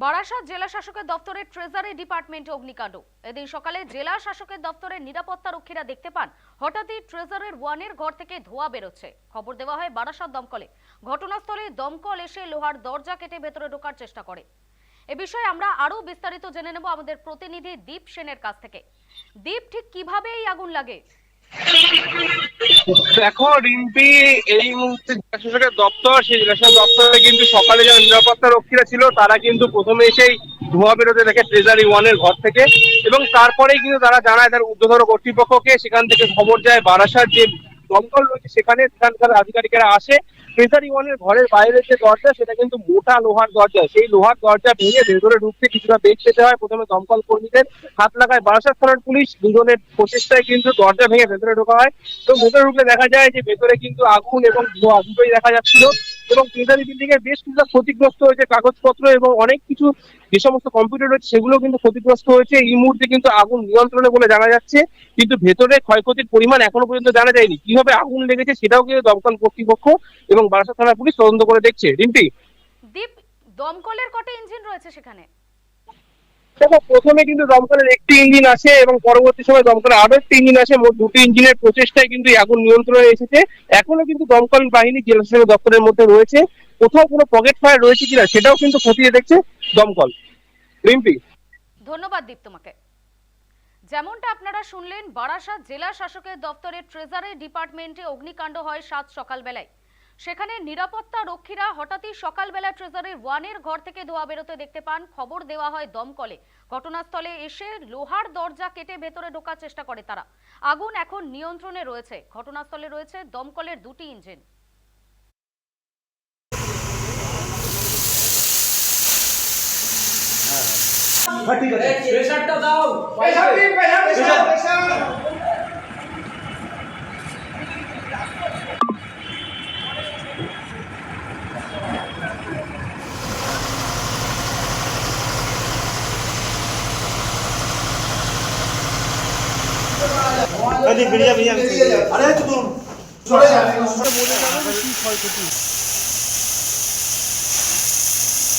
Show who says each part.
Speaker 1: বারাসাত জেলা শাসকের দপ্তরের ট্রেজারি ডিপার্টমেন্টে অগ্নিকাণ্ড। এদিন সকালে জেলা শাসকের দপ্তরের নিরাপত্তা রক্ষীরা দেখতে পান হঠাৎই ট্রেজারের ওয়ানের ঘর থেকে ধোঁয়া বেরোচ্ছে। খবর দেওয়া হয় বারাসাত দমকলে। ঘটনাস্থলে দমকল এসে লোহার দরজা কেটে ভেতরে ঢোকার চেষ্টা করে। এ বিষয়ে আমরা আরো বিস্তারিত জেনে নেব আমাদের প্রতিনিধি দীপ সেনের কাছ থেকে। দীপ, ঠিক কিভাবে এই আগুন লাগে?
Speaker 2: দেখো রিম্পি, এই মুহূর্তে জেলা শাসকের দপ্তর, সেই জেলা শাসক দপ্তরে কিন্তু সকালে যারা নিরাপত্তা রক্ষীরা ছিল তারা কিন্তু প্রথমে এসেই ধোঁয়া বেরোতে দেখে ট্রেজারি ওয়ানের ঘর থেকে, এবং তারপরেই কিন্তু তারা জানায় তার ঊর্ধ্বতন কর্তৃপক্ষকে। সেখান থেকে খবর যায় বারাসাত যে দমকল রয়েছে সেখানে, সেখানকার আধিকারিকেরা আসে। ট্রেজারি ওয়ানের ঘরের বাইরের যে দরজা সেটা কিন্তু মোটা লোহার দরজা, সেই লোহার দরজা ভেঙে ভেতরে ঢুকতে কিছুটা বেগ পেতে হয়। প্রথমে দমকল কর্মীদের হাত লাগায় বারাসাত থানার পুলিশ, দুজনের প্রচেষ্টায় কিন্তু দরজা ভেঙে ভেতরে ঢোকা হয়। তো ভেতরে ঢুকলে দেখা যায় যে ভেতরে কিন্তু আগুন এবং ধোঁয়া দুটোই দেখা যাচ্ছিল, এবং ট্রেজারি বিল্ডিং এর বেশ কিছুটা ক্ষতিগ্রস্ত হয়েছে, কাগজপত্র এবং অনেক কিছু যে সমস্ত কম্পিউটার রয়েছে সেগুলো কিন্তু ক্ষতিগ্রস্ত হয়েছে। এই মুহূর্তে কিন্তু আগুন নিয়ন্ত্রণে বলে জানা যাচ্ছে, কিন্তু ভেতরে ক্ষয়ক্ষতির পরিমাণ এখনো পর্যন্ত জানা যায়নি। কিভাবে আগুন লেগেছে সেটাও কিন্তু দমকল কর্তৃপক্ষ এবং বারাসাত থানার পুলিশ তদন্ত করে দেখছে। রিম্পি,
Speaker 1: দীপ, দমকলের কটা ইঞ্জিন রয়েছে সেখানে?
Speaker 2: দেখো প্রথমে কিন্তু দমকলের একটি ইঞ্জিন আসে এবং পরবর্তী সময় দমকলের আরো একটি ইঞ্জিন আসে। মোট দুটি ইঞ্জিনের প্রচেষ্টায় কিন্তু এই আগুন নিয়ন্ত্রণে এসেছে। এখনো কিন্তু দমকল বাহিনী জেলা শাসক দপ্তরের মধ্যে রয়েছে। কোথাও কোনো পকেট ফায়ার রয়েছে কিনা সেটাও কিন্তু খতিয়ে দেখছে দমকল। রিম্পি,
Speaker 1: ধন্যবাদ দীপ তোমাকে। যেমনটা আপনারা শুনলেন, বারাসাত জেলা শাসকের দপ্তরের ট্রেজারি ডিপার্টমেন্টে অগ্নিকাণ্ড হয় সাত সকালবেলায়। সেখানে নিরাপত্তা রক্ষীরা হঠাৎই সকালবেলা ট্রেজারির ওয়ানের ঘর থেকে ধোঁয়া বেরোতে দেখতে পান। খবর দেওয়া হয় দমকলে। ঘটনাস্থলে এসে লোহার দরজা কেটে ভেতরে ঢোকার চেষ্টা করে তারা। আগুন এখন নিয়ন্ত্রণে রয়েছে। ঘটনাস্থলে রয়েছে দমকলের দুটি ইঞ্জিন।
Speaker 3: ঠিক আছে, প্রেসারটা দাও, প্রেসার দিন, প্রেসার।
Speaker 4: বেরিয়ে যাবে। আরে চুপ, সরে যাবে।
Speaker 3: মনে করেন কি ক্ষয়ক্ষতি